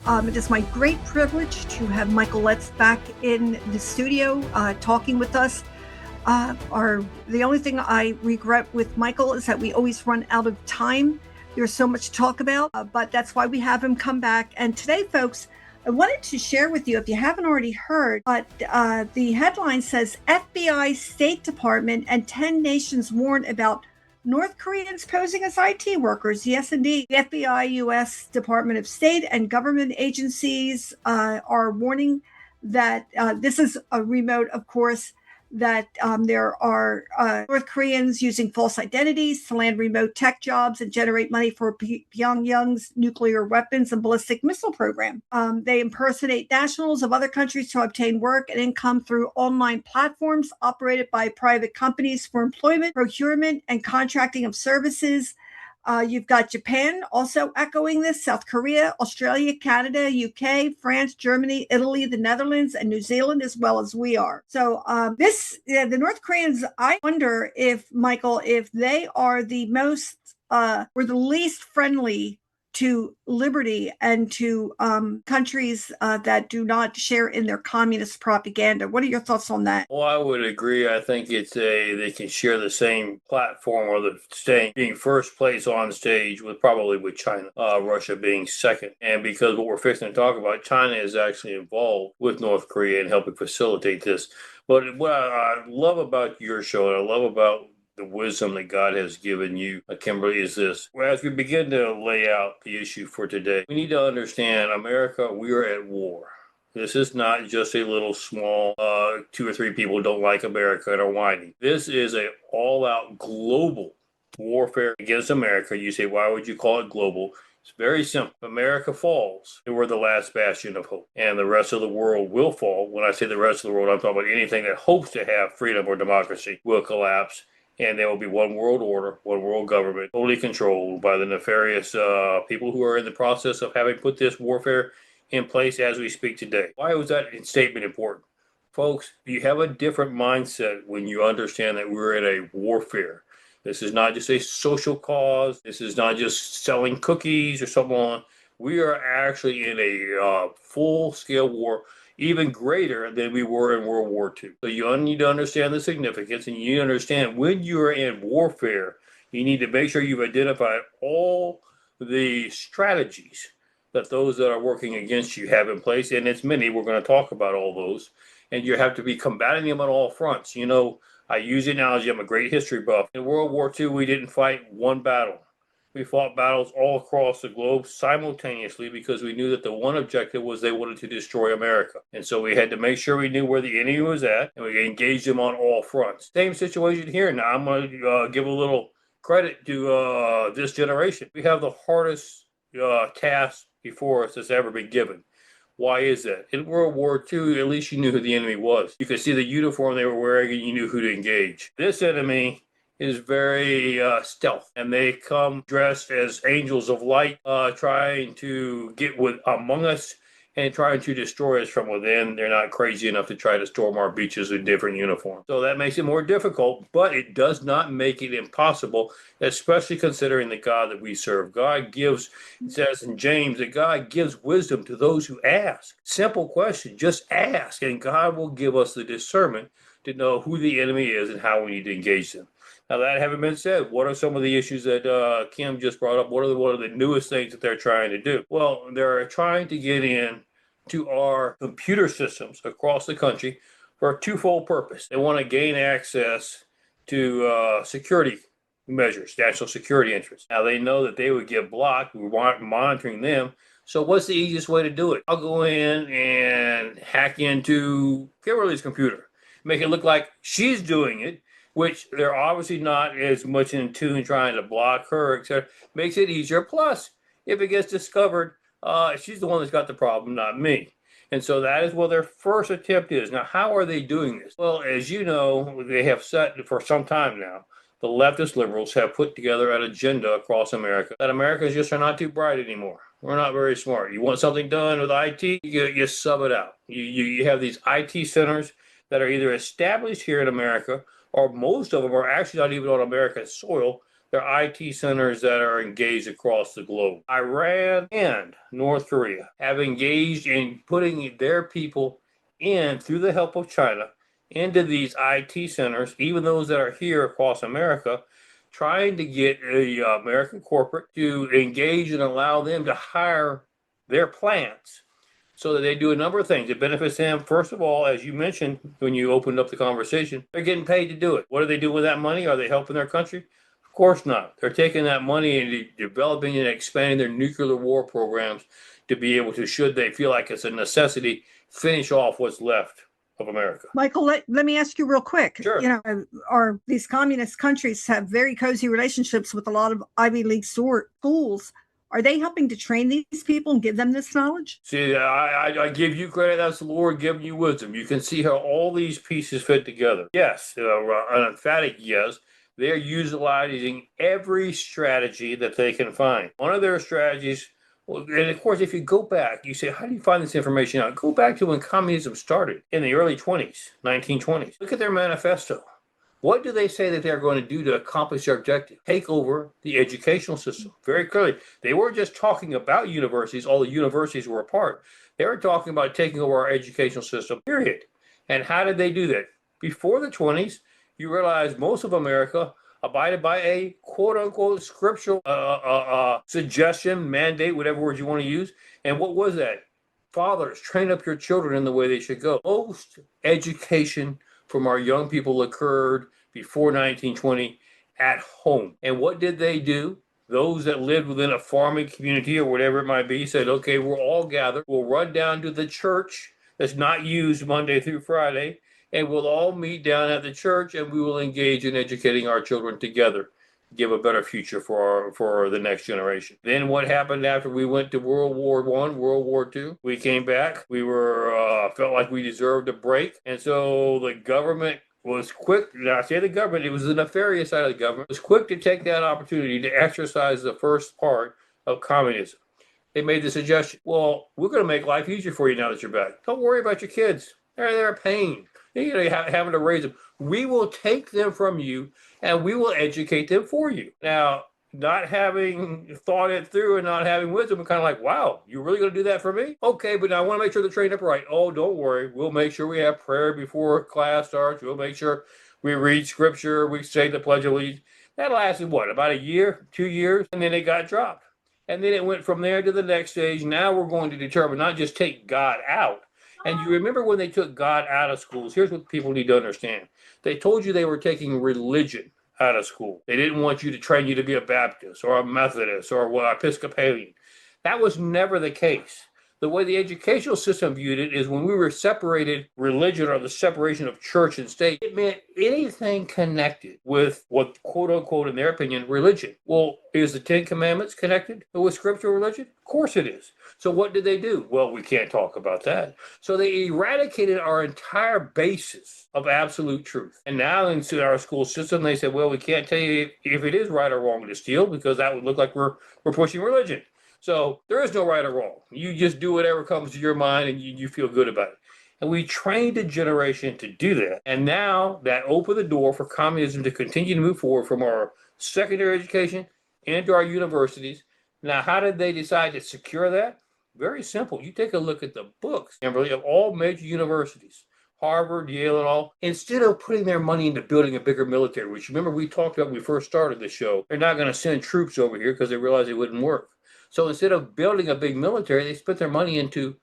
It is my great privilege to have Michael Letts back in the studio talking with us. The only thing I regret with Michael is that we always run out of time. There's so much to talk about, but that's why we have him come back. And today, folks, I wanted to share with you, if you haven't already heard, but the headline says FBI, State Department, and 10 nations warn about North Koreans posing as IT workers. Yes, indeed. The FBI, U.S. Department of State, and government agencies are warning that this is a remote, of course, that there are North Koreans using false identities to land remote tech jobs and generate money for Pyongyang's nuclear weapons and ballistic missile program. They impersonate nationals of other countries to obtain work and income through online platforms operated by private companies for employment, procurement, and contracting of services. You've got Japan also echoing this, South Korea, Australia, Canada, UK, France, Germany, Italy, the Netherlands, and New Zealand, as well as we are. So the North Koreans, I wonder if, Michael, if they are the most, or the least friendly to liberty and to countries that do not share in their communist propaganda. What are your thoughts on that? Well, I would agree. I think they can share the same platform, or being first place on stage with China, Russia being second. And because what we're fixing to talk about, China is actually involved with North Korea in helping facilitate this. But what I love about your show, and I love about the wisdom that God has given you, Kimberly, is this. As we begin to lay out the issue for today, we need to understand, America, we are at war. This is not just a little small, 2 or 3 people don't like America and are whining. This is an all-out global warfare against America. You say, why would you call it global? It's very simple. If America falls, we're the last bastion of hope. And the rest of the world will fall. When I say the rest of the world, I'm talking about anything that hopes to have freedom or democracy will collapse. And there will be one world order, one world government, totally controlled by the nefarious people who are in the process of having put this warfare in place as we speak today. Why was that statement important? Folks, you have a different mindset when you understand that we're in a warfare. This is not just a social cause. This is not just selling cookies or something on. We are actually in a full-scale war, even greater than we were in World War II. So you need to understand the significance, and you need to understand when you are in warfare, you need to make sure you've identified all the strategies that those that are working against you have in place, and it's many. We're going to talk about all those, and you have to be combating them on all fronts. You know, I use the analogy, I'm a great history buff. In World War II, we didn't fight one battle. We fought battles all across the globe simultaneously because we knew that the one objective was they wanted to destroy America. And so we had to make sure we knew where the enemy was at, and we engaged them on all fronts. Same situation here. Now, I'm going to give a little credit to this generation. We have the hardest task before us that's ever been given. Why is that? In World War II, at least you knew who the enemy was. You could see the uniform they were wearing, and you knew who to engage. This enemy is very stealth, and they come dressed as angels of light, trying to get among us and trying to destroy us from within. They're not crazy enough to try to storm our beaches in different uniforms. So that makes it more difficult, but it does not make it impossible, especially considering the God that we serve. God gives, it says in James, that God gives wisdom to those who ask. Simple question, just ask, and God will give us the discernment to know who the enemy is and how we need to engage them. Now, that having been said, what are some of the issues that Kim just brought up? What are the newest things that they're trying to do? Well, they're trying to get in to our computer systems across the country for a twofold purpose. They want to gain access to security measures, national security interests. Now, they know that they would get blocked. We weren't monitoring them. So what's the easiest way to do it? I'll go in and hack into Kimberly's computer, make it look like she's doing it, which they're obviously not as much in tune trying to block her, etc. Makes it easier. Plus, if it gets discovered, she's the one that's got the problem, not me. And so that is what their first attempt is. Now, how are they doing this? Well, as you know, they have set for some time now, the leftist liberals have put together an agenda across America that Americans just are not too bright anymore. We're not very smart. You want something done with IT, you sub it out. You have these IT centers that are either established here in America, or most of them are actually not even on American soil. their IT centers that are engaged across the globe. Iran and North Korea have engaged in putting their people in, through the help of China, into these IT centers, even those that are here across America, trying to get a American corporate to engage and allow them to hire their plants so that they do a number of things. It benefits them, first of all, as you mentioned when you opened up the conversation, they're getting paid to do it. What do they do with that money? Are they helping their country? Of course not. They're taking that money and developing and expanding their nuclear war programs to be able to, should they feel like it's a necessity, finish off what's left of America. Michael, let me ask you real quick. Sure. Are these communist countries have very cozy relationships with a lot of Ivy League schools? Are they helping to train these people and give them this knowledge? See, I give you credit. That's the Lord giving you wisdom. You can see how all these pieces fit together. Yes, an emphatic yes. They're utilizing every strategy that they can find. One of their strategies, and of course, if you go back, you say, how do you find this information out? Go back to when communism started in the early 1920s. Look at their manifesto. What do they say that they're going to do to accomplish their objective? Take over the educational system. Very clearly, they weren't just talking about universities, all the universities were a part. They were talking about taking over our educational system, period. And how did they do that? Before the 20s, you realize most of America abided by a quote-unquote scriptural suggestion, mandate, whatever words you want to use. And what was that? Fathers, train up your children in the way they should go. Most education from our young people occurred before 1920 at home. And what did they do? Those that lived within a farming community or whatever it might be said, okay, we'll all gather. We'll run down to the church that's not used Monday through Friday, and we'll all meet down at the church, and we will engage in educating our children together, give a better future for the next generation. Then what happened after we went to World War I, World War II? We came back. We were felt like we deserved a break, and so the government was quick. Now I say the government; it was the nefarious side of the government. Was quick to take that opportunity to exercise the first part of communism. They made the suggestion: well, we're going to make life easier for you now that you're back. Don't worry about your kids; they're a pain. Having to raise them. We will take them from you and we will educate them for you. Now, not having thought it through and not having wisdom, we're kind of like, wow, you're really going to do that for me? Okay, but now I want to make sure they're trained up right. Oh, don't worry. We'll make sure we have prayer before class starts. We'll make sure we read scripture. We say the Pledge of Allegiance. That lasted, what, about a year, 2 years? And then it got dropped. And then it went from there to the next stage. Now we're going to determine, not just take God out. And you remember when they took God out of schools, here's what people need to understand. They told you they were taking religion out of school. They didn't want you to train you to be a Baptist or a Methodist or an Episcopalian. That was never the case. The way the educational system viewed it is when we were separated religion, or the separation of church and state, it meant anything connected with what, quote unquote, in their opinion, religion. Well, is the Ten Commandments connected with scriptural religion? Of course it is. So what did they do? Well, we can't talk about that. So they eradicated our entire basis of absolute truth. And now into our school system, they said, well, we can't tell you if it is right or wrong to steal, because that would look like we're pushing religion. So there is no right or wrong. You just do whatever comes to your mind and you feel good about it. And we trained a generation to do that. And now that opened the door for communism to continue to move forward from our secondary education into our universities. Now, how did they decide to secure that? Very simple. You take a look at the books, Kimberly, of all major universities, Harvard, Yale, and all. Instead of putting their money into building a bigger military, which remember we talked about when we first started the show, they're not going to send troops over here because they realized it wouldn't work. So instead of building a big military, they spent their money into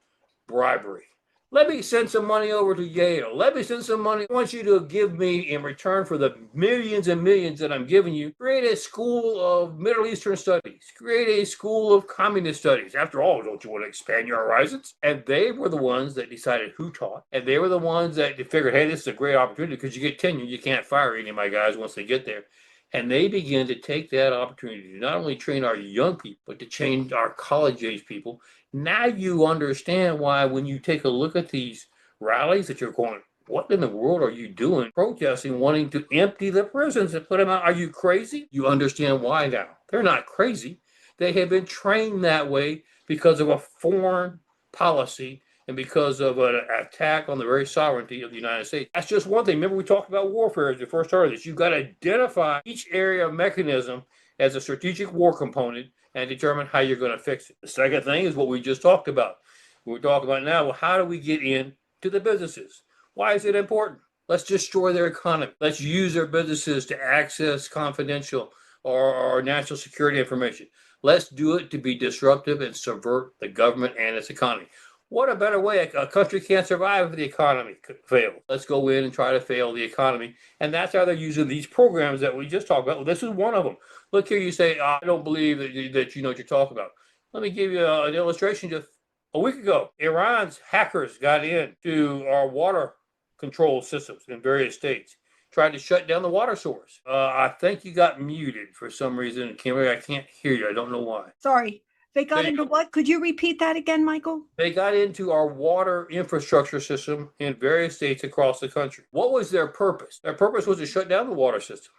bribery. Let me send some money over to Yale. Let me send some money. I want you to give me, in return for the millions and millions that I'm giving you, create a school of Middle Eastern studies. Create a school of communist studies. After all, don't you want to expand your horizons? And they were the ones that decided who taught. And they were the ones that figured, hey, this is a great opportunity because you get tenure. You can't fire any of my guys once they get there. And they began to take that opportunity to not only train our young people, but to train our college-age people. Now you understand why when you take a look at these rallies that you're going, what in the world are you doing? Protesting, wanting to empty the prisons and put them out. Are you crazy? You understand why now. They're not crazy. They have been trained that way because of a foreign policy and because of an attack on the very sovereignty of the United States. That's just one thing. Remember, we talked about warfare as we first started this. You've got to identify each area of mechanism as a strategic war component and determine how you're going to fix it. The second thing is what we just talked about. We're talking about now, well, how do we get in to the businesses? Why is it important? Let's destroy their economy. Let's use their businesses to access confidential or national security information. Let's do it to be disruptive and subvert the government and its economy. What a better way? A country can't survive if the economy fails. Let's go in and try to fail the economy. And that's how they're using these programs that we just talked about. Well, this is one of them. Look here, you say, I don't believe that you know what you're talking about. Let me give you an illustration. Just a week ago, Iran's hackers got into our water control systems in various states, tried to shut down the water source. I think you got muted for some reason. Kimberly, I can't hear you. I don't know why. Sorry. They got into what? Could you repeat that again, Michael? They got into our water infrastructure system in various states across the country. What was their purpose? Their purpose was to shut down the water system.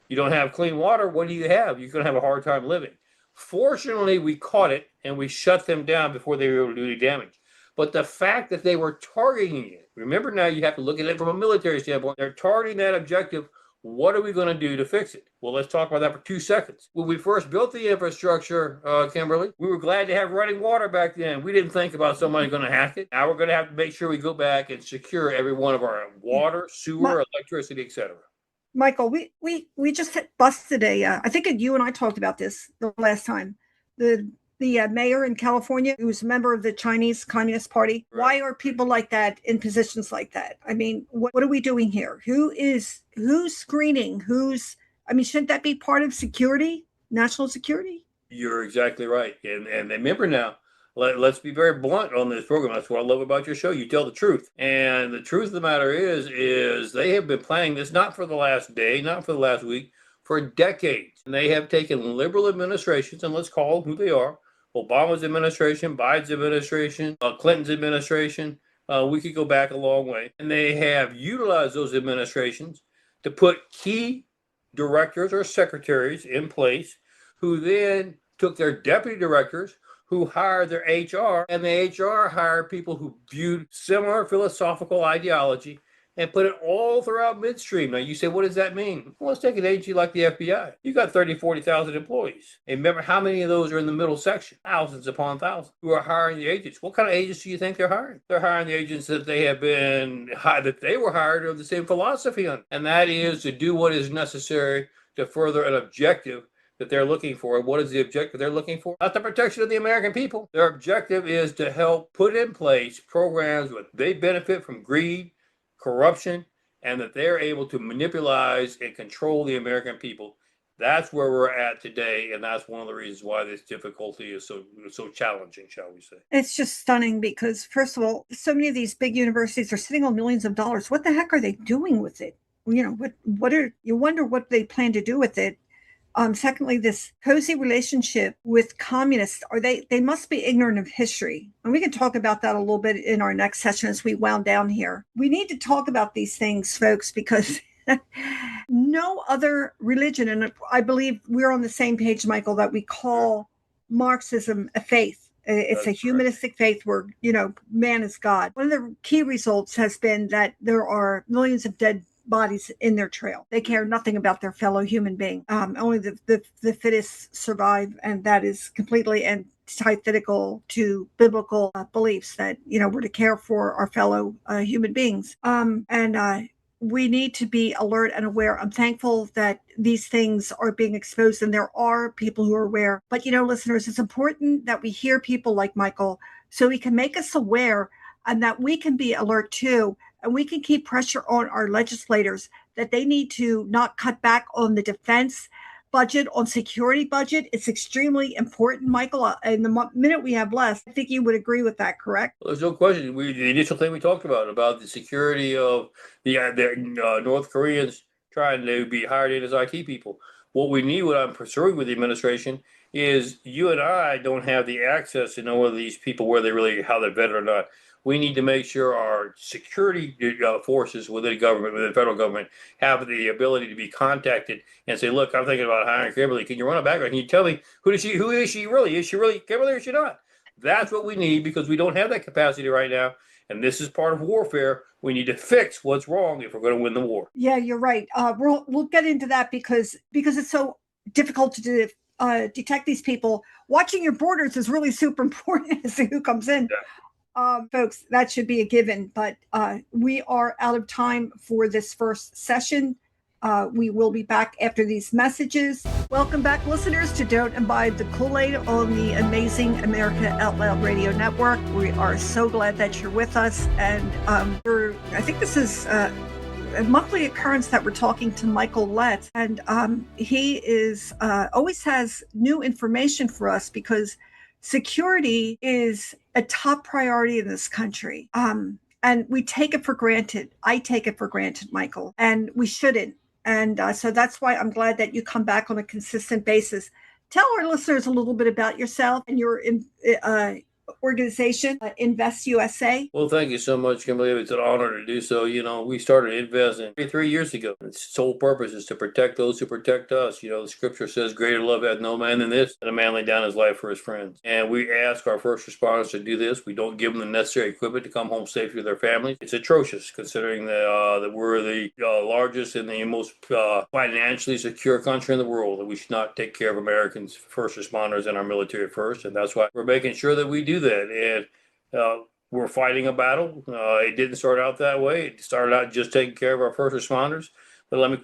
You don't have clean water, what do you have? You're going to have a hard time living. Fortunately, we caught it and we shut them down before they were able to do any damage. But the fact that they were targeting it, remember now you have to look at it from a military standpoint. They're targeting that objective. What are we going to do to fix it? Well, let's talk about that for 2 seconds. When we first built the infrastructure, Kimberly, we were glad to have running water back then. We didn't think about somebody going to hack it. Now we're going to have to make sure we go back and secure every one of our water, sewer, electricity, etc. Michael, we just busted I think you and I talked about this the last time. The mayor in California, who was a member of the Chinese Communist Party. Right. Why are people like that in positions like that? I mean, what are we doing here? Who's screening? Shouldn't that be part of security, national security? You're exactly right. And remember now, let's be very blunt on this program. That's what I love about your show. You tell the truth. And the truth of the matter is they have been planning this not for the last day, not for the last week, for decades. And they have taken liberal administrations, and let's call them who they are, Obama's administration, Biden's administration, Clinton's administration. We could go back a long way. And they have utilized those administrations to put key directors or secretaries in place who then took their deputy directors who hired their HR, and the HR hired people who viewed similar philosophical ideology and put it all throughout midstream. Now you say, what does that mean? Well, let's take an agency like the FBI. You got 30,000, 40,000 employees. And remember how many of those are in the middle section? Thousands upon thousands who are hiring the agents. What kind of agents do you think they're hiring? They're hiring the agents that they were hired of the same philosophy on. And that is to do what is necessary to further an objective that they're looking for. What is the objective they're looking for? Not the protection of the American people. Their objective is to help put in place programs where they benefit from greed, corruption, and that they're able to manipulate and control the American people. That's where we're at today, and that's one of the reasons why this difficulty is so challenging, shall we say. It's just stunning because, first of all, so many of these big universities are sitting on millions of dollars. What the heck are they doing with it? You wonder what they plan to do with it. Secondly, this cozy relationship with communists, they must be ignorant of history. And we can talk about that a little bit in our next session as we wound down here. We need to talk about these things, folks, because no other religion, and I believe we're on the same page, Michael, that we call Marxism a faith. It's That's a humanistic faith where, man is God. One of the key results has been that there are millions of dead bodies in their trail. They care nothing about their fellow human being. Only the fittest survive, and that is completely antithetical to biblical beliefs that we're to care for our fellow human beings. We need to be alert and aware. I'm thankful that these things are being exposed, and there are people who are aware. But listeners, it's important that we hear people like Michael so he can make us aware, and that we can be alert too. And we can keep pressure on our legislators that they need to not cut back on the defense budget, on security budget. It's extremely important, Michael. In the minute we have left, I think you would agree with that, correct? Well, there's no question. The initial thing we talked about the security of the North Koreans trying to be hired in as IT people. What we need, what I'm pursuing with the administration, is you and I don't have the access to know whether these people, how they're vetted or not. We need to make sure our security forces within the government, within the federal government, have the ability to be contacted and say, look, I'm thinking about hiring Kimberly. Can you run a background? Can you tell me who is she really? Is she really Kimberly or is she not? That's what we need, because we don't have that capacity right now. And this is part of warfare. We need to fix what's wrong if we're going to win the war. Yeah, you're right. We'll get into that because it's so difficult to detect these people. Watching your borders is really super important as to who comes in. Folks, that should be a given, but we are out of time for this first session. We will be back after these messages. Welcome back, listeners, to Don't Imbibe the Kool-Aid on the amazing America Out Loud Radio Network. We are so glad that you're with us. And I think this is a monthly occurrence that we're talking to Michael Letts. And he is always has new information for us because security is a top priority in this country. And we take it for granted. I take it for granted, Michael, and we shouldn't. And so that's why I'm glad that you come back on a consistent basis. Tell our listeners a little bit about yourself and your organization, Invest USA. Well, thank you so much, Kimberly. It's an honor to do so. You know, we started investing 3 years ago. Its sole purpose is to protect those who protect us. You know, the scripture says, greater love hath no man than this, that a man lay down his life for his friends. And we ask our first responders to do this. We don't give them the necessary equipment to come home safely with their families. It's atrocious considering that we're the largest and the most financially secure country in the world, that we should not take care of Americans, first responders, and our military first. And that's why we're making sure that we do that. And we're fighting a battle. It didn't start out that way. It started out just taking care of our first responders. But let me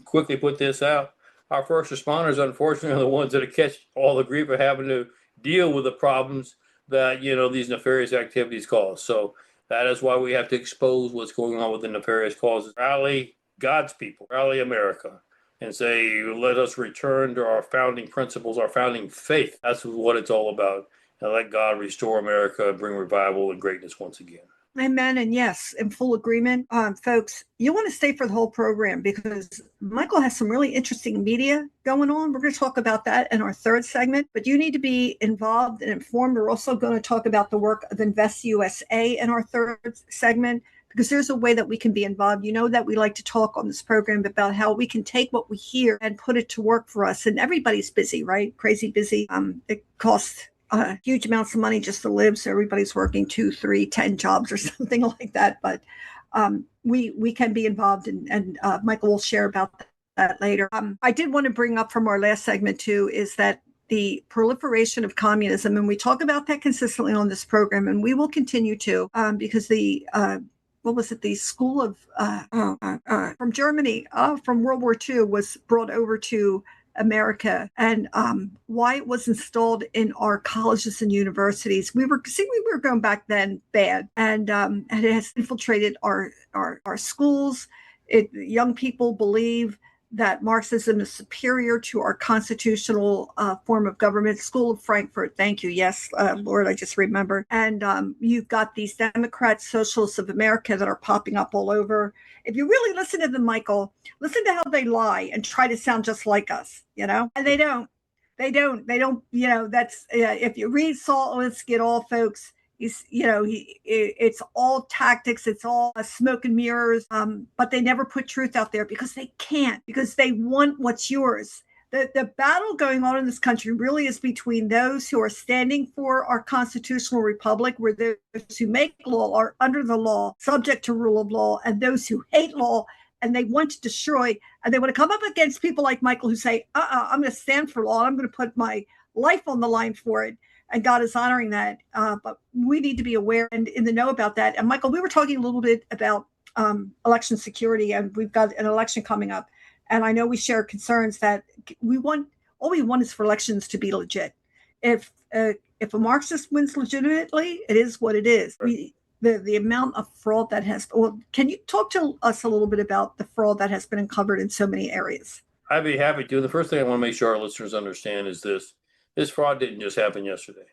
quickly put this out. Our first responders, unfortunately, are the ones that catch all the grief of having to deal with the problems that, you know, these nefarious activities cause. So that is why we have to expose what's going on with the nefarious causes. Rally God's people, rally America, and say, let us return to our founding principles, our founding faith. That's what it's all about. And let God restore America and bring revival and greatness once again. Amen. And yes, in full agreement. Folks, you want to stay for the whole program because Michael has some really interesting media going on. We're going to talk about that in our third segment, but you need to be involved and informed. We're also going to talk about the work of Invest USA in our third segment, because there's a way that we can be involved. You know that we like to talk on this program about how we can take what we hear and put it to work for us. And everybody's busy, right? Crazy busy. It costs huge amounts of money just to live. So everybody's working 2, 3, 10 jobs or something like that. But we can be involved, and Michael will share about that later. I did want to bring up from our last segment too, is that the proliferation of communism, and we talk about that consistently on this program, and we will continue to, because the what was it? The school of from Germany, from World War II, was brought over to America, and why it was installed in our colleges and universities. We were going back then bad, and it has infiltrated our schools. Young people believe that Marxism is superior to our constitutional form of government. School of Frankfurt, thank you. Yes, Lord, I just remembered. And you've got these Democrats, Socialists of America that are popping up all over. If you really listen to them, Michael, listen to how they lie and try to sound just like us, you know? And they don't, you know, that's, if you read Saul Alinsky at all, folks, it's all tactics, it's all smoke and mirrors, but they never put truth out there because they can't, because they want what's yours. The battle going on in this country really is between those who are standing for our constitutional republic, where those who make law are under the law, subject to rule of law, and those who hate law and they want to destroy, and they want to come up against people like Michael who say, I'm going to stand for law, and I'm going to put my life on the line for it. And God is honoring that. But we need to be aware and in the know about that. And Michael, we were talking a little bit about election security, and we've got an election coming up. And I know we share concerns that all we want is for elections to be legit. If a Marxist wins legitimately, it is what it is. The amount of fraud that can you talk to us a little bit about the fraud that has been uncovered in so many areas? I'd be happy to. The first thing I want to make sure our listeners understand is this. This fraud didn't just happen yesterday.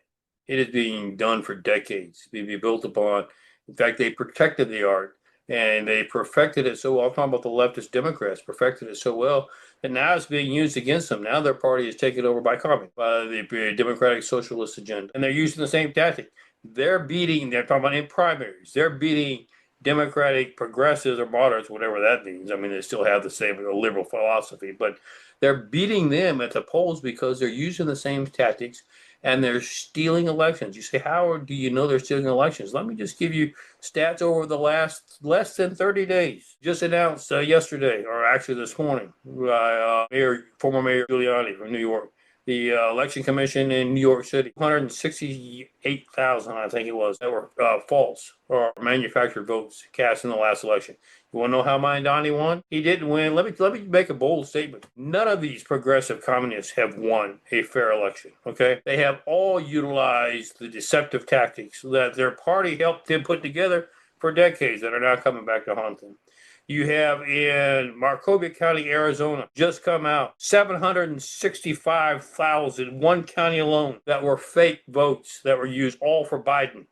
It is being done for decades. It's built upon, in fact, they protected the art and they perfected it so well. I'm talking about the leftist Democrats, perfected it so well that now it's being used against them. Now their party is taken over by communists, by the Democratic Socialist agenda. And they're using the same tactic. They're talking about in primaries, they're beating Democratic progressives or moderates, whatever that means. I mean, they still have the same liberal philosophy, but they're beating them at the polls because they're using the same tactics and they're stealing elections. You say, how do you know they're stealing elections? Let me just give you stats over the last less than 30 days. Just announced yesterday, or actually this morning, by former Mayor Giuliani from New York. The election commission in New York City, 168,000, I think it was, that were false or manufactured votes cast in the last election. You want to know how Mamdani won? He didn't win. Let me make a bold statement. None of these progressive communists have won a fair election. Okay, they have all utilized the deceptive tactics that their party helped them put together for decades that are now coming back to haunt them. You have in Maricopa County, Arizona, just come out 765,000, one county alone, that were fake votes that were used all for Biden.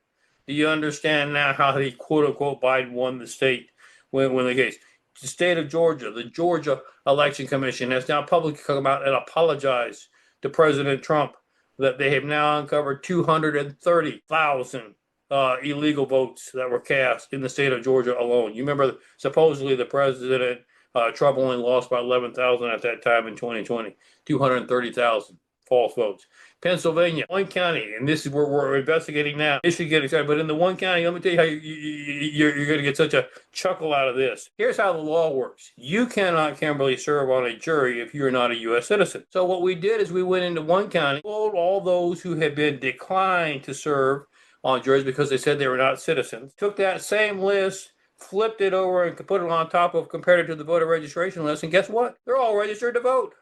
Do you understand now how the quote unquote Biden won the state when the case? The state of Georgia, the Georgia Election Commission has now publicly come out and apologized to President Trump that they have now uncovered 230,000 illegal votes that were cast in the state of Georgia alone. You remember, supposedly the president, Trump only lost by 11,000 at that time in 2020, 230,000 false votes. Pennsylvania, one county, and this is where we're investigating now. It should get excited, but in the one county, let me tell you how you're going to get such a chuckle out of this. Here's how the law works. You cannot, Kimberly, serve on a jury if you're not a U.S. citizen. So what we did is we went into one county, told all those who had been declined to serve on juries because they said they were not citizens, took that same list, flipped it over and put it on top of, compared it to the voter registration list, and guess what? They're all registered to vote.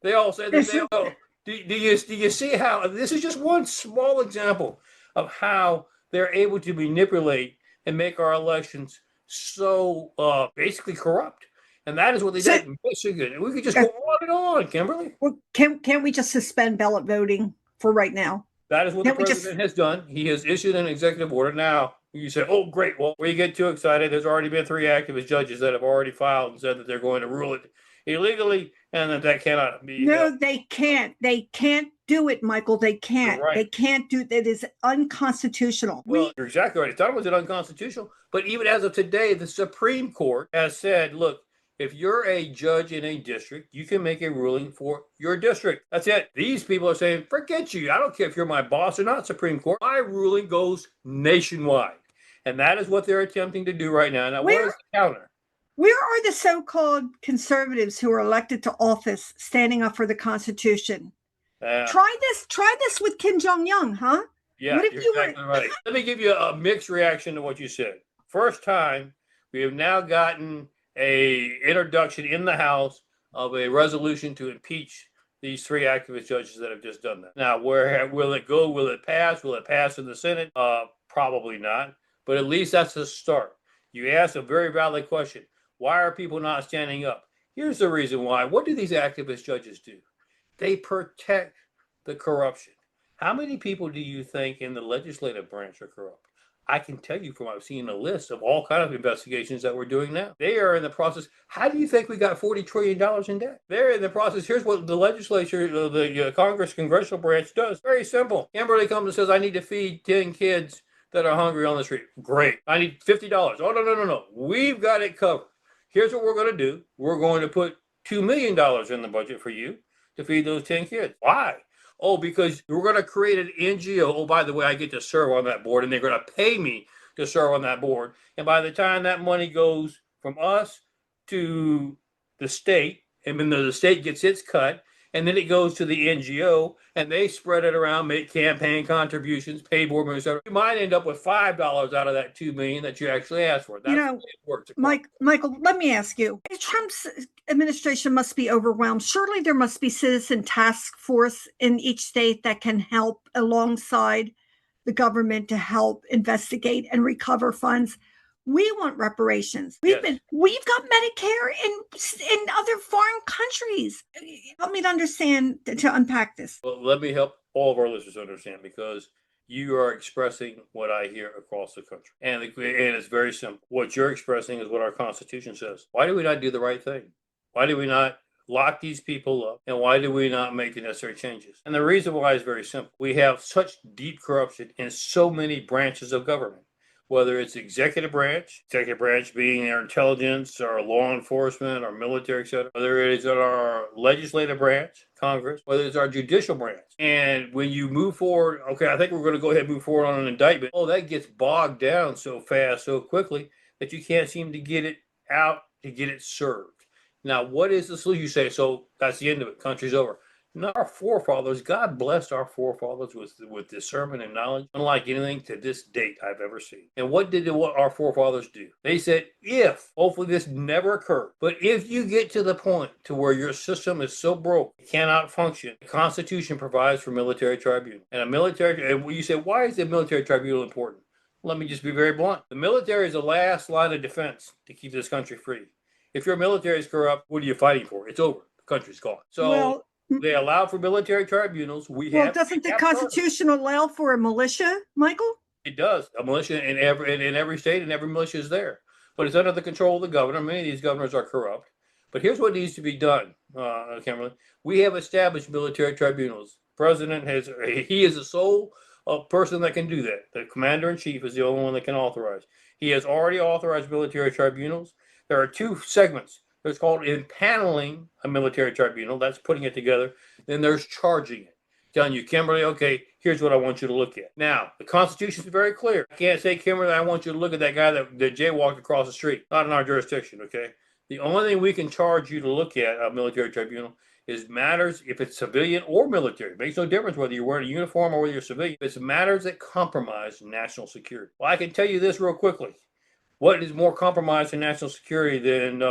They all say that they vote. Do you see how this is just one small example of how they're able to manipulate and make our elections so basically corrupt? And that is what they did in Michigan. And we could just go on and on, Kimberly. Well, can't we just suspend ballot voting for right now? That is what the president has done. He has issued an executive order. Now, you say, oh, great. Well, where you get too excited, there's already been 3 activist judges that have already filed and said that they're going to rule it illegally and that cannot be. No, they can't. They can't do it, Michael. They can't. Right. They can't do it. It is unconstitutional. Well, you're exactly right. It's not only unconstitutional, but even as of today, the Supreme Court has said, look, if you're a judge in a district, you can make a ruling for your district. That's it. These people are saying, forget you. I don't care if you're my boss or not, Supreme Court. My ruling goes nationwide. And that is what they're attempting to do right now. Now, what is the counter? Where are the so-called conservatives who are elected to office standing up for the Constitution? Try this with Kim Jong-un, huh? Yeah, you're exactly right. Let me give you a mixed reaction to what you said. First time, we have now gotten a introduction in the House of a resolution to impeach these 3 activist judges that have just done that. Now, where will it go? Will it pass? Will it pass in the Senate? Probably not. But at least that's a start. You asked a very valid question. Why are people not standing up? Here's the reason why. What do these activist judges do? They protect the corruption. How many people do you think in the legislative branch are corrupt? I can tell you from I've seen a list of all kinds of investigations that we're doing now. They are in the process. How do you think we got $40 trillion in debt? They're in the process. Here's what the legislature, the Congress congressional branch does. Very simple. Kimberly comes and says, I need to feed 10 kids that are hungry on the street. Great. I need $50. Oh, no. We've got it covered. Here's what we're going to do. We're going to put $2 million in the budget for you to feed those 10 kids. Why? Oh, because we're going to create an NGO. Oh, by the way, I get to serve on that board, and they're going to pay me to serve on that board. And by the time that money goes from us to the state, and then the state gets its cut, and then it goes to the NGO, and they spread it around, make campaign contributions, pay board members, etc. You might end up with $5 out of that $2 million that you actually asked for. That's the way it works. Michael, let me ask you. Trump's administration must be overwhelmed. Surely there must be citizen task force in each state that can help alongside the government to help investigate and recover funds. We want reparations. We've got Medicare in other foreign countries. Help me to understand, to unpack this. Well, let me help all of our listeners understand, because you are expressing what I hear across the country. And it's very simple. What you're expressing is what our Constitution says. Why do we not do the right thing? Why do we not lock these people up? And why do we not make the necessary changes? And the reason why is very simple. We have such deep corruption in so many branches of government. whether it's executive branch being our intelligence, our law enforcement, our military, etc., whether it is our legislative branch, Congress, whether it's our judicial branch. And when you move forward, okay, I think we're going to go ahead and move forward on an indictment. Oh, that gets bogged down so fast, so quickly that you can't seem to get it out to get it served. Now, what is the solution? You say, so that's the end of it. Country's over. No, our forefathers, God blessed our forefathers with discernment and knowledge, unlike anything to this date I've ever seen. And what did our forefathers do? They said, if, hopefully this never occurred, but if you get to the point to where your system is so broke, it cannot function, the Constitution provides for military tribunal. And you say, why is the military tribunal important? Let me just be very blunt. The military is the last line of defense to keep this country free. If your military is corrupt, what are you fighting for? It's over. The country's gone. So they allow for military tribunals. Doesn't the Constitution allow for a militia, Michael? It does. A militia in every state, and every militia is there. But it's under the control of the governor. Many of these governors are corrupt. But here's what needs to be done, Kimberly. We have established military tribunals. The president he is the sole person that can do that. The commander-in-chief is the only one that can authorize. He has already authorized military tribunals. There are two segments. There's called impaneling a military tribunal. That's putting it together. Then there's charging it. Telling you, Kimberly, okay, here's what I want you to look at. Now, the Constitution is very clear. I can't say, Kimberly, I want you to look at that guy that jaywalked across the street. Not in our jurisdiction, okay? The only thing we can charge you to look at a military tribunal is matters, if it's civilian or military. It makes no difference whether you're wearing a uniform or whether you're civilian. It's matters that compromise national security. Well, I can tell you this real quickly. What is more compromised in national security than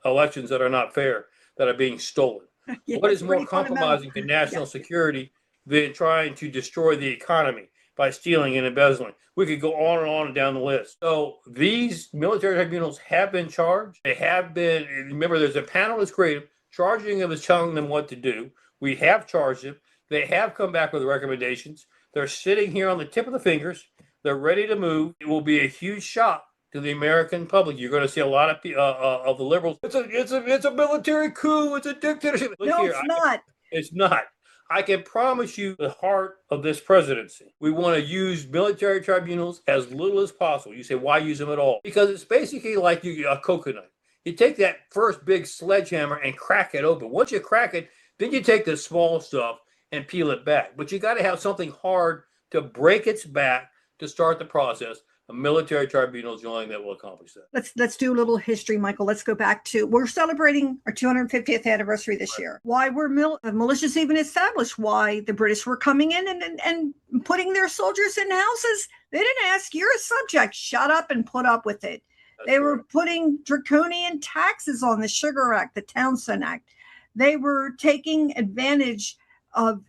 elections that are not fair, that are being stolen? Yeah, what is more compromising to national security than trying to destroy the economy by stealing and embezzling? We could go on and on down the list. So these military tribunals have been charged. They have been, remember, there's a panel that's created, charging them is telling them what to do. We have charged them. They have come back with recommendations. They're sitting here on the tip of the fingers. They're ready to move. It will be a huge shock to the American public. You're going to see a lot of the liberals. It's a military coup. It's a dictatorship. It's not. It's not. I can promise you the heart of this presidency. We want to use military tribunals as little as possible. You say, why use them at all? Because it's basically like a coconut. You take that first big sledgehammer and crack it open. Once you crack it, then you take the small stuff and peel it back. But you got to have something hard to break its back to start the process. A military tribunal is the only thing that will accomplish that. Let's do a little history, Michael. Let's go back to, we're celebrating our 250th anniversary this year. Why were militias even established? Why the British were coming in and putting their soldiers in houses? They didn't ask, you're a subject, shut up and put up with it. They were putting draconian taxes on the Sugar Act, the Townshend Act. They were taking advantage of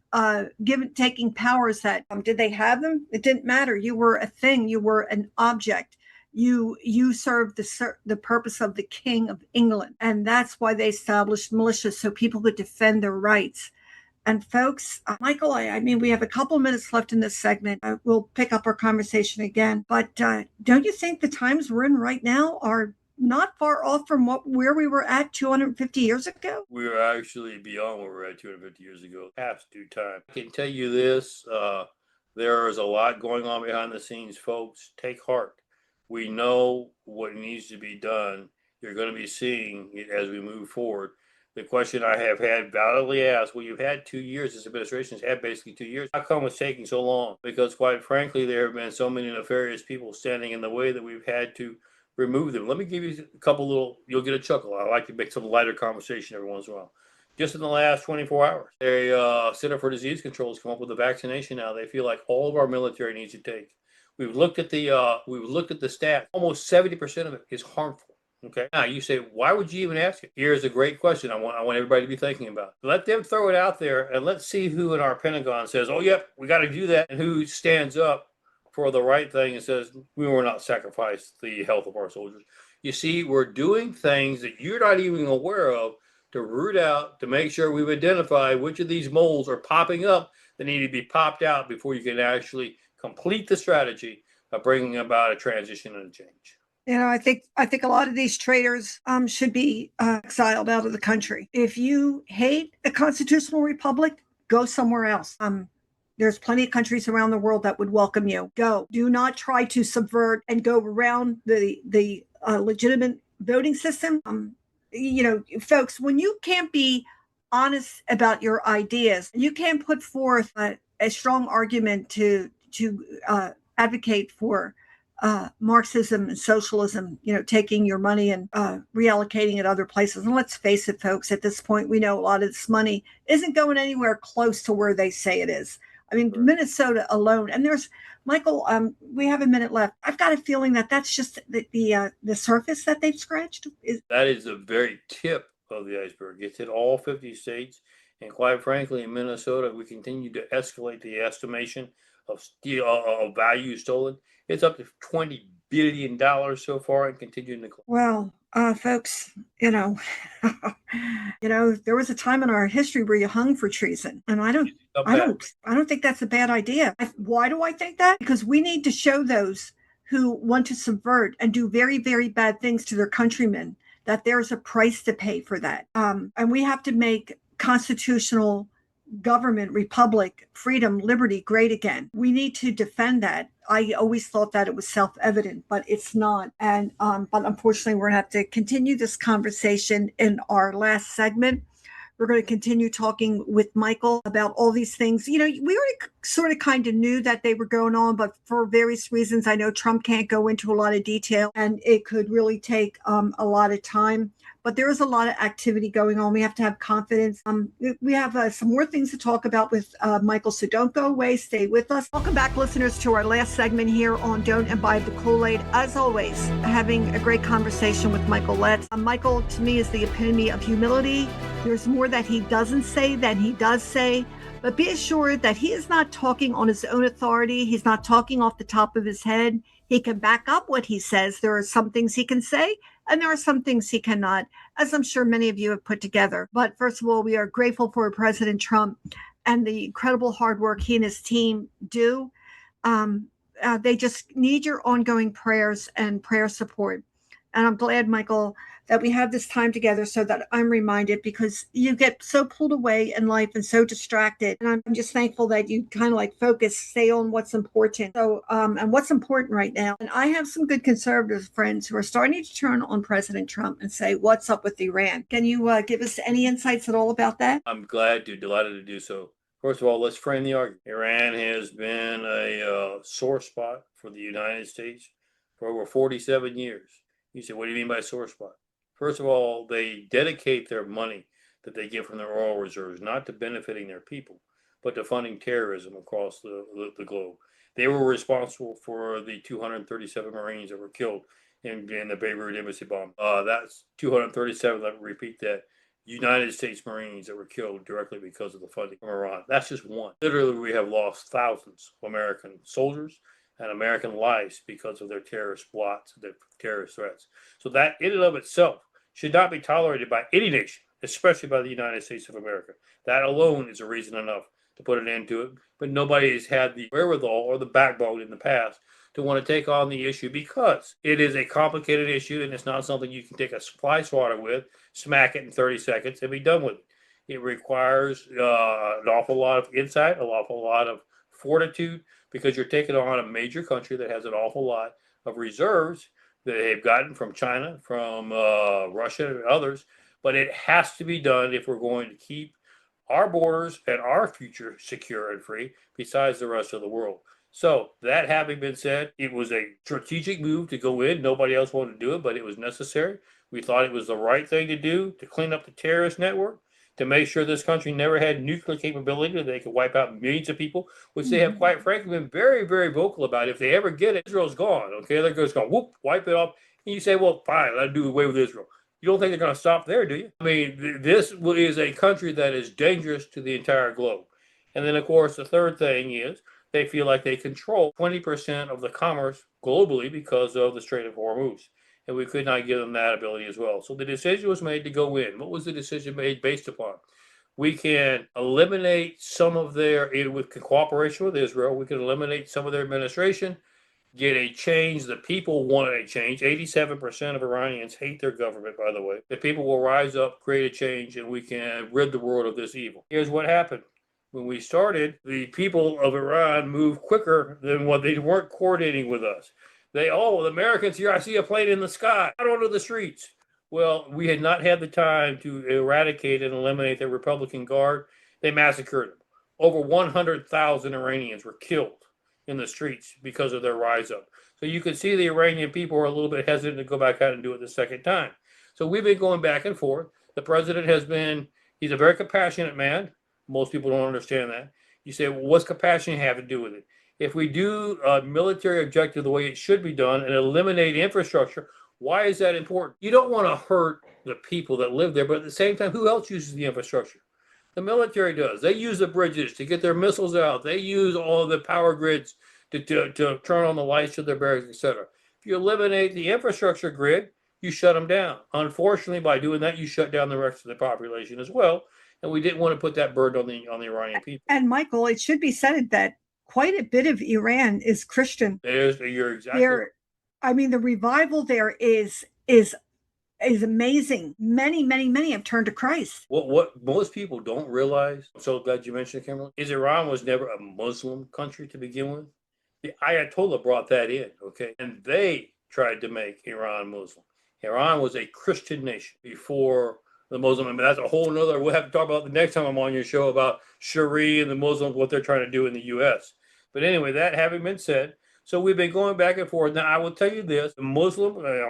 taking powers that did they have them? It didn't matter. You were a thing. You were an object. You served the purpose of the King of England, and that's why they established militias so people could defend their rights. And folks, Michael, I mean, we have a couple of minutes left in this segment. We'll pick up our conversation again. But don't you think the times we're in right now are not far off from where we were at 250 years ago? We are actually beyond where we were at 250 years ago. Past due time. I can tell you this, there is a lot going on behind the scenes, folks. Take heart. We know what needs to be done. You're going to be seeing it as we move forward. The question I have had validly asked, well, you've had 2 years, this administration has had basically 2 years. How come it's taking so long? Because quite frankly, there have been so many nefarious people standing in the way that we've had to remove them. Let me give you a couple little, you'll get a chuckle. I like to make some lighter conversation every once in a while. Just in the last 24 hours, the Center for Disease Control has come up with a vaccination now. They feel like all of our military needs to take. We've looked at the stats. Almost 70% of it is harmful. Okay. Now you say, why would you even ask it? Here's a great question. I want everybody to be thinking about. Let them throw it out there, and let's see who in our Pentagon says, "Oh, yep, we got to do that," and who stands up for the right thing and says, we will not sacrifice the health of our soldiers. You see, we're doing things that you're not even aware of to root out, to make sure we've identified which of these moles are popping up that need to be popped out before you can actually complete the strategy of bringing about a transition and a change. You know, I think a lot of these traitors should be exiled out of the country. If you hate a constitutional republic, go somewhere else. There's plenty of countries around the world that would welcome you. Go. Do not try to subvert and go around the legitimate voting system. Folks, when you can't be honest about your ideas, you can't put forth a strong argument to advocate for Marxism and socialism, taking your money and reallocating it other places. And let's face it, folks, at this point, we know a lot of this money isn't going anywhere close to where they say it is. I mean, right. Minnesota alone, and there's Michael. We have a minute left. I've got a feeling that that's just the surface that they've scratched. That is the very tip of the iceberg. It's in all 50 states, and quite frankly, in Minnesota, we continue to escalate the estimation of value stolen. It's up to $20 billion so far and continuing to climb. Well, folks, there was a time in our history where you hung for treason, and I don't think that's a bad idea. Why do I think that? Because we need to show those who want to subvert and do very, very bad things to their countrymen that there's a price to pay for that. And we have to make constitutional government, republic, freedom, liberty great again. We need to defend that. I always thought that it was self-evident, but it's not. And but unfortunately, we're going to have to continue this conversation in our last segment. We're going to continue talking with Michael about all these things. We already sort of kind of knew that they were going on, but for various reasons, I know Trump can't go into a lot of detail, and it could really take a lot of time. But there is a lot of activity going on. We have to have confidence. We have some more things to talk about with Michael, so don't go away. Stay with us. Welcome back, listeners, to our last segment here on Don't Imbibe the Kool-Aid. As always, having a great conversation with Michael Letts. Michael, to me, is the epitome of humility. There's more that he doesn't say than he does say. But be assured that he is not talking on his own authority. He's not talking off the top of his head. He can back up what he says. There are some things he can say, and there are some things he cannot, as I'm sure many of you have put together. But first of all, we are grateful for President Trump and the incredible hard work he and his team do. They just need your ongoing prayers and prayer support. And I'm glad, Michael, that we have this time together so that I'm reminded, because you get so pulled away in life and so distracted. And I'm just thankful that you kind of focus, stay on what's important. So, and what's important right now. And I have some good conservative friends who are starting to turn on President Trump and say, what's up with Iran? Can you give us any insights at all about that? I'm delighted to do so. First of all, let's frame the argument. Iran has been a sore spot for the United States for over 47 years. You say, what do you mean by sore spot? First of all, they dedicate their money that they get from their oil reserves not to benefiting their people, but to funding terrorism across the globe. They were responsible for the 237 Marines that were killed in the Beirut embassy bomb. That's 237, let me repeat that, United States Marines that were killed directly because of the funding from Iran. That's just one. Literally, we have lost thousands of American soldiers and American lives because of their terrorist plots, their terrorist threats. So that in and of itself should not be tolerated by any nation, especially by the United States of America. That alone is a reason enough to put an end to it. But nobody has had the wherewithal or the backbone in the past to want to take on the issue, because it is a complicated issue and it's not something you can take a supply swatter with, smack it in 30 seconds and be done with it. It requires an awful lot of insight, an awful lot of fortitude, because you're taking on a major country that has an awful lot of reserves that they've gotten from China, from Russia and others. But it has to be done if we're going to keep our borders and our future secure and free, besides the rest of the world. So that having been said, it was a strategic move to go in. Nobody else wanted to do it, but it was necessary. We thought it was the right thing to do to clean up the terrorist network, to make sure this country never had nuclear capability that they could wipe out millions of people, which they have, quite frankly, been very, very vocal about. If they ever get it, Israel's gone. Okay, they're just going to whoop, wipe it off. And you say, well, fine, let's do away with Israel. You don't think they're going to stop there, do you? I mean, this is a country that is dangerous to the entire globe. And then, of course, the third thing is they feel like they control 20% of the commerce globally because of the Strait of Hormuz. And we could not give them that ability as well. So the decision was made to go in. What was the decision made based upon? We can eliminate some of their, with cooperation with Israel, we can eliminate some of their administration, get a change. The people wanted a change. 87% of Iranians hate their government, by the way. The people will rise up, create a change, and we can rid the world of this evil. Here's what happened. When we started, the people of Iran moved quicker than what they weren't coordinating with us. The Americans here, I see a plane in the sky, out onto the streets. Well, we had not had the time to eradicate and eliminate the Republican Guard. They massacred them. Over 100,000 Iranians were killed in the streets because of their rise up. So you can see the Iranian people are a little bit hesitant to go back out and do it the second time. So we've been going back and forth. The president he's a very compassionate man. Most people don't understand that. You say, well, what's compassion have to do with it? If we do a military objective the way it should be done and eliminate infrastructure, why is that important? You don't want to hurt the people that live there, but at the same time, who else uses the infrastructure? The military does. They use the bridges to get their missiles out. They use all the power grids to turn on the lights to their barracks, etc. If you eliminate the infrastructure grid, you shut them down. Unfortunately, by doing that, you shut down the rest of the population as well. And we didn't want to put that burden on the Iranian people. And Michael, it should be said that quite a bit of Iran is Christian. You're exactly right. I mean, the revival there is amazing. Many have turned to Christ. What most people don't realize, I'm so glad you mentioned it, Kimberly, is Iran was never a Muslim country to begin with. The Ayatollah brought that in, okay? And they tried to make Iran Muslim. Iran was a Christian nation before the Muslim. I mean, that's a whole nother, we'll have to talk about the next time I'm on your show about Sharia and the Muslims, what they're trying to do in the U.S. But anyway, that having been said, so we've been going back and forth. Now, I will tell you this, I'm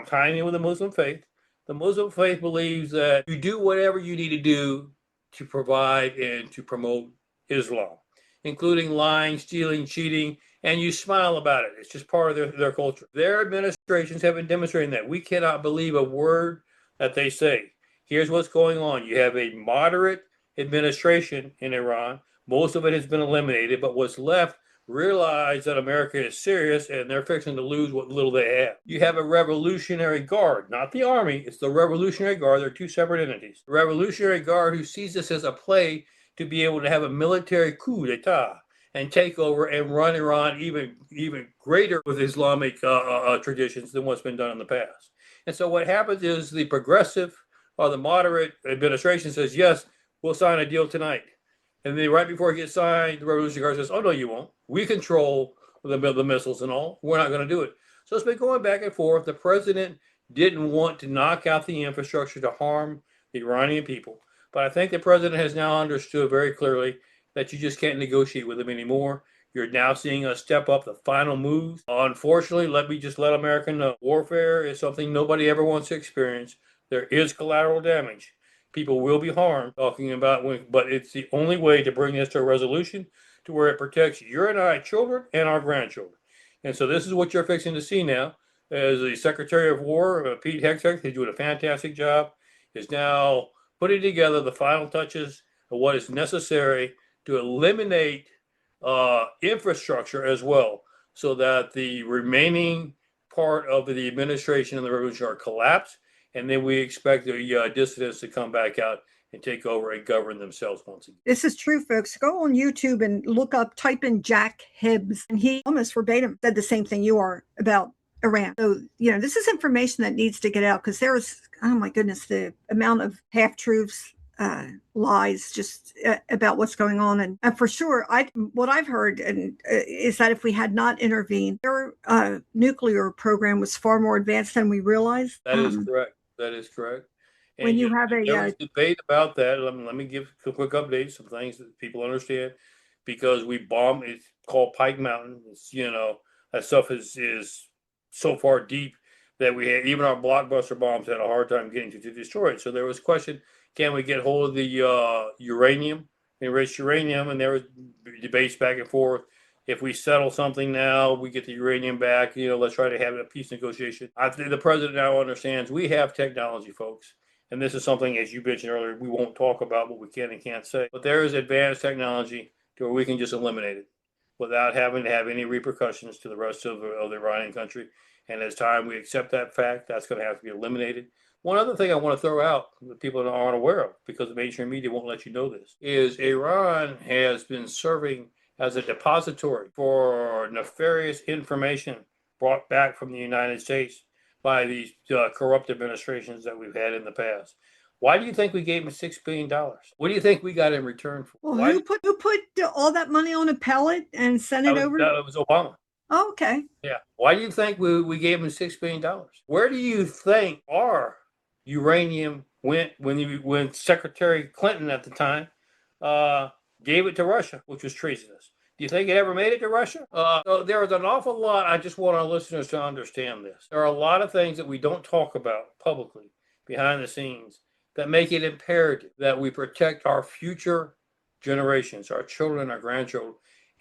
tying in with the Muslim faith. The Muslim faith believes that you do whatever you need to do to provide and to promote Islam, including lying, stealing, cheating, and you smile about it. It's just part of their culture. Their administrations have been demonstrating that. We cannot believe a word that they say. Here's what's going on. You have a moderate administration in Iran. Most of it has been eliminated, but what's left realize that America is serious and they're fixing to lose what little they have. You have a Revolutionary Guard, not the army, it's the Revolutionary Guard. They're two separate entities. The Revolutionary Guard who sees this as a play to be able to have a military coup d'etat and take over and run Iran even greater with Islamic traditions than what's been done in the past. And so what happens is the progressive or the moderate administration says, yes, we'll sign a deal tonight. And then right before it gets signed, the Revolutionary Guard says, oh, no, you won't. We control the missiles and all. We're not going to do it. So it's been going back and forth. The president didn't want to knock out the infrastructure to harm the Iranian people. But I think the president has now understood very clearly that you just can't negotiate with him anymore. You're now seeing us step up the final moves. Unfortunately, let me just let America know, warfare is something nobody ever wants to experience. There is collateral damage. People will be harmed, but it's the only way to bring this to a resolution to where it protects your and our children and our grandchildren. And so this is what you're fixing to see now. As the Secretary of War, Pete Hegseth, he's doing a fantastic job, is now putting together the final touches of what is necessary to eliminate infrastructure as well, so that the remaining part of the administration and the revolution are collapsed. And then we expect the dissidents to come back out and take over and govern themselves once again. This is true, folks. Go on YouTube and type in Jack Hibbs, and he almost verbatim said the same thing you are about Iran. So, this is information that needs to get out because there's, oh my goodness, the amount of half-truths, lies just about what's going on. And for sure, what I've heard is that if we had not intervened, their nuclear program was far more advanced than we realized. That is correct. That is correct. And when you have there was debate about that. Let me give a quick update, some things that people understand, because we bombed. It's called Pike Mountain. It's, that stuff is so far deep that we had, even our blockbuster bombs had a hard time getting to destroy it. So there was a question: can we get hold of the uranium, enriched uranium? And there was debates back and forth. If we settle something now, we get the uranium back. Let's try to have a peace negotiation. I think the president now understands we have technology, folks. And this is something, as you mentioned earlier, we won't talk about what we can and can't say. But there is advanced technology to where we can just eliminate it without having to have any repercussions to the rest of the Iranian country. And as time we accept that fact, that's going to have to be eliminated. One other thing I want to throw out that people aren't aware of, because the mainstream media won't let you know this, is Iran has been serving as a depository for nefarious information brought back from the United States by these corrupt administrations that we've had in the past. Why do you think we gave him $6 billion? What do you think we got in return for? Well, Why? who put all that money on a pellet and sent it over? That was Obama. Oh, okay. Yeah. Why do you think we gave him $6 billion? Where do you think our uranium went when Secretary Clinton at the time gave it to Russia, which was treasonous? Do you think it ever made it to Russia? So there is an awful lot. I just want our listeners to understand this. There are a lot of things that we don't talk about publicly behind the scenes that make it imperative that we protect our future generations, our children, our grandchildren,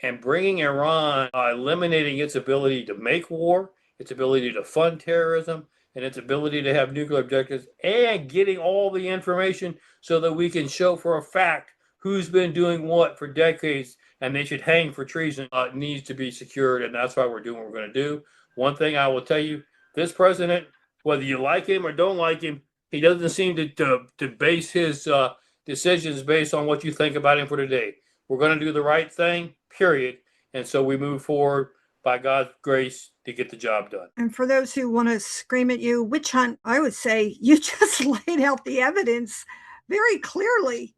and bringing Iran, eliminating its ability to make war, its ability to fund terrorism, and its ability to have nuclear objectives, and getting all the information so that we can show for a fact who's been doing what for decades and they should hang for treason, needs to be secured. And that's why we're doing what we're going to do. One thing I will tell you, this president, whether you like him or don't like him, he doesn't seem to base his decisions based on what you think about him for today. We're going to do the right thing, period. And so we move forward by God's grace to get the job done. And for those who want to scream at you, witch hunt, I would say you just laid out the evidence very clearly.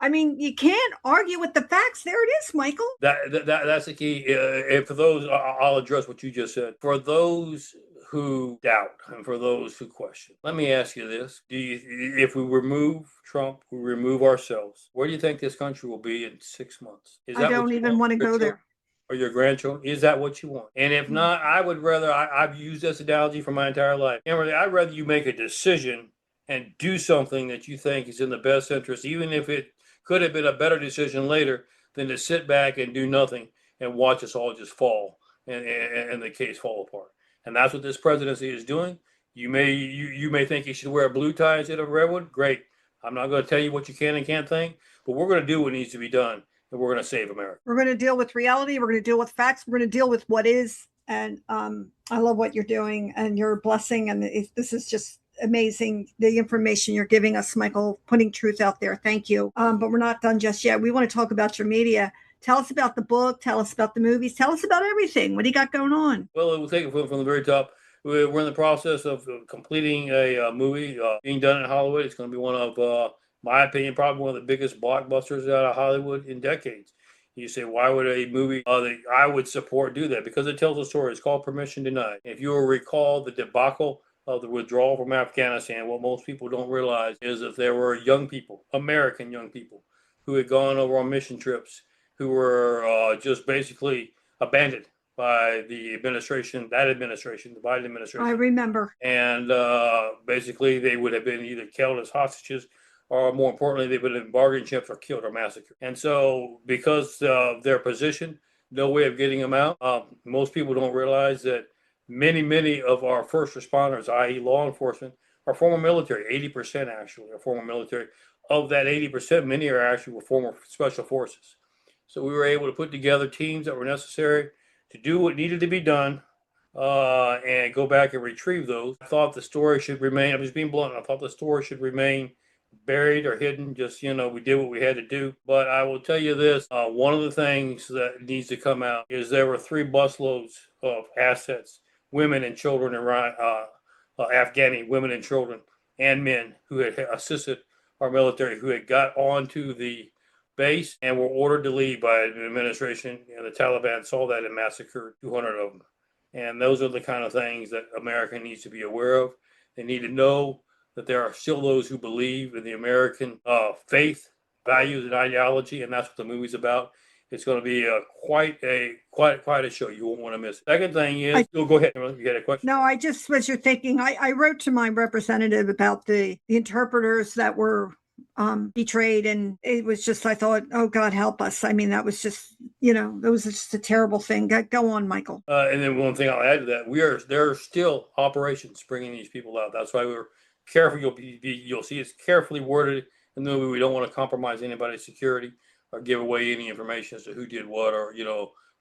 I mean, you can't argue with the facts. There it is, Michael. That's the key. And for those, I'll address what you just said. For those who doubt and for those who question, let me ask you this. If we remove Trump, we remove ourselves, where do you think this country will be in 6 months? I don't even want to go there. Or your grandchildren? Is that what you want? And if not, I would rather, I've used this analogy for my entire life. Emily, I'd rather you make a decision and do something that you think is in the best interest, even if it could have been a better decision later, than to sit back and do nothing and watch us all just fall and the case fall apart. And that's what this presidency is doing. You may think you should wear a blue tie instead of a red one. Great. I'm not going to tell you what you can and can't think, but we're going to do what needs to be done, and we're going to save America. We're going to deal with reality. We're going to deal with facts. We're going to deal with what is. And I love what you're doing and your blessing. And this is just amazing, the information you're giving us, Michael, putting truth out there. Thank you. But we're not done just yet. We want to talk about your media. Tell us about the book. Tell us about the movies. Tell us about everything. What do you got going on? Well, we'll take it from the very top. We're in the process of completing a movie being done in Hollywood. It's going to be one of, my opinion, probably one of the biggest blockbusters out of Hollywood in decades. You say, why would a movie that I would support do that? Because it tells a story. It's called Permission Denied. If you will recall the debacle of the withdrawal from Afghanistan, what most people don't realize is that there were young people, American young people, who had gone over on mission trips, who were just basically abandoned by the administration, the Biden administration. I remember. And basically they would have been either killed as hostages, or more importantly, they would have been bargaining chips or killed or massacred. And so because of their position, no way of getting them out, most people don't realize that many of our first responders, i.e. law enforcement, are former military. 80% actually are former military. Of that 80%, many are actually former special forces. So we were able to put together teams that were necessary to do what needed to be done and go back and retrieve those. I thought the story should remain, I'm just being blunt, I thought the story should remain buried or hidden. Just, we did what we had to do. But I will tell you this, one of the things that needs to come out is there were 3 busloads of assets, women and children, Afghani women and children and men who had assisted our military, who had got onto the base and were ordered to leave by the administration, and the Taliban saw that and massacred 200 of them. And those are the kind of things that America needs to be aware of. They need to know that there are still those who believe in the American faith, values, and ideology, and that's what the movie's about. It's going to be quite a show. You won't want to miss it. Second thing is, go ahead. You had a question? No, I just was you're thinking. I wrote to my representative about the interpreters that were betrayed, and it was just, I thought, oh God, help us. I mean, that was just, that was just a terrible thing. Go on, Michael. And then one thing I'll add to that, there are still operations bringing these people out. That's why we were careful. You'll see it's carefully worded in the movie. We don't want to compromise anybody's security or give away any information as to who did what, or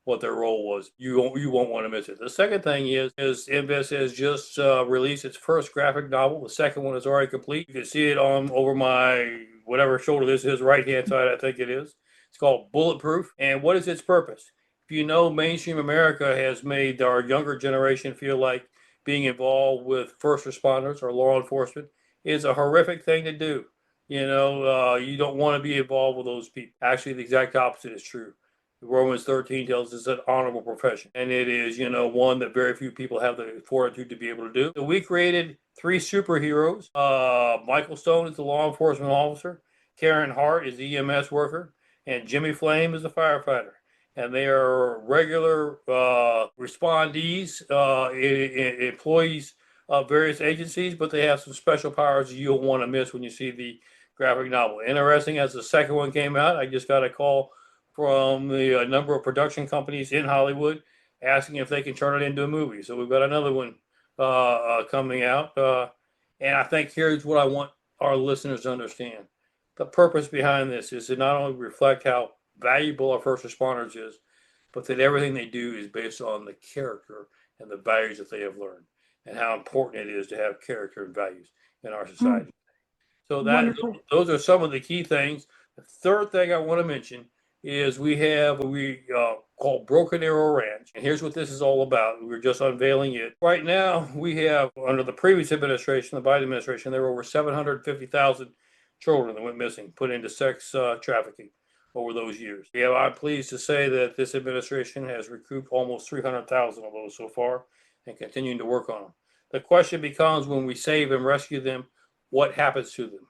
what their role was. You won't want to miss it. The second thing is Invest has just released its first graphic novel. The second one is already complete. You can see it on over my whatever shoulder this is, right hand side, I think it is. It's called Bulletproof. And what is its purpose? If mainstream America has made our younger generation feel like being involved with first responders or law enforcement is a horrific thing to do. You don't want to be involved with those people. Actually, the exact opposite is true. Romans 13 tells us it's an honorable profession, and it is, one that very few people have the fortitude to be able to do. So we created 3 superheroes. Michael Stone is the law enforcement officer, Karen Hart is the EMS worker, and Jimmy Flame is the firefighter. And they are regular respondees, employees of various agencies, but they have some special powers you'll want to miss when you see the graphic novel. Interesting, as the second one came out, I just got a call from the number of production companies in Hollywood asking if they can turn it into a movie. So we've got another one coming out. And I think here's what I want our listeners to understand. The purpose behind this is to not only reflect how valuable our first responders is, but that everything they do is based on the character and the values that they have learned, and how important it is to have character and values in our society. So those are some of the key things. The third thing I want to mention is we have what we call Broken Arrow Ranch. And here's what this is all about. We're just unveiling it. Right now, we have, under the previous administration, the Biden administration, there were over 750,000 children that went missing, put into sex trafficking over those years. I'm pleased to say that this administration has recouped almost 300,000 of those so far and continuing to work on them. The question becomes, when we save and rescue them, what happens to them?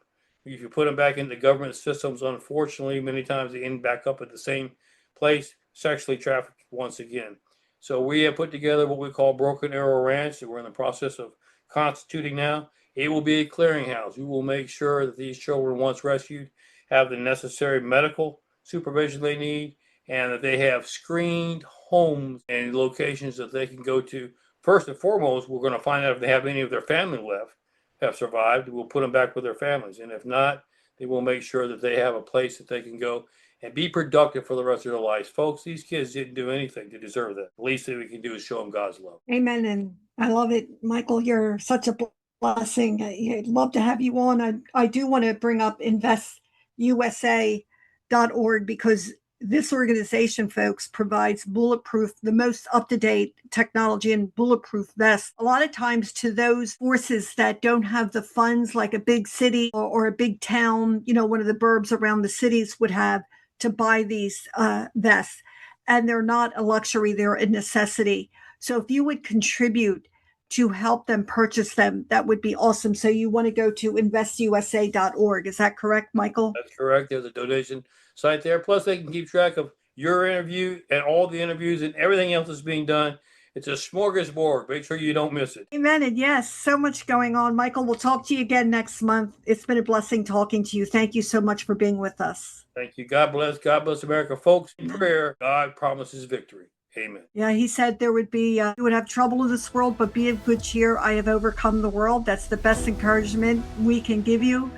If you put them back into government systems, unfortunately, many times they end back up at the same place, sexually trafficked once again. So we have put together what we call Broken Arrow Ranch that we're in the process of constituting now. It will be a clearinghouse. We will make sure that these children, once rescued, have the necessary medical supervision they need, and that they have screened homes and locations that they can go to. First and foremost, we're going to find out if they have any of their family left, have survived. We'll put them back with their families. And if not, they will make sure that they have a place that they can go and be productive for the rest of their lives. Folks, these kids didn't do anything to deserve that. The least that we can do is show them God's love. Amen. And I love it, Michael. You're such a blessing. I'd love to have you on. I do want to bring up investusa.org, because this organization, folks, provides the most up-to-date technology and bulletproof vests. A lot of times to those forces that don't have the funds, like a big city or a big town, one of the burbs around the cities would have, to buy these vests. And they're not a luxury, they're a necessity. So if you would contribute to help them purchase them, that would be awesome. So you want to go to investusa.org. Is that correct, Michael? That's correct. There's a donation site there. Plus, they can keep track of your interview and all the interviews and everything else that's being done. It's a smorgasbord. Make sure you don't miss it. Amen. And yes, so much going on. Michael, we'll talk to you again next month. It's been a blessing talking to you. Thank you so much for being with us. Thank you. God bless. God bless America. Folks, in prayer, God promises victory. Amen. Yeah, he said there would be, you would have trouble in this world, but be of good cheer. I have overcome the world. That's the best encouragement we can give you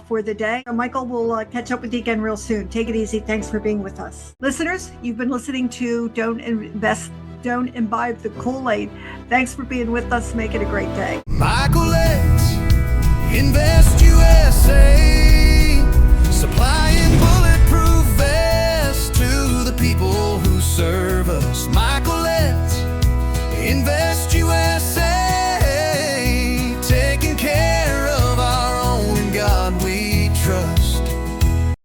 for the day. Michael, we'll catch up with you again real soon. Take it easy. Thanks for being with us. Listeners, you've been listening to Don't Imbibe the Kool-Aid. Thanks for being with us. Make it a great day. Michael, let's Invest USA, supplying bulletproof vests to the people who serve us. Michael, let's Invest USA, taking care of our own, God we trust.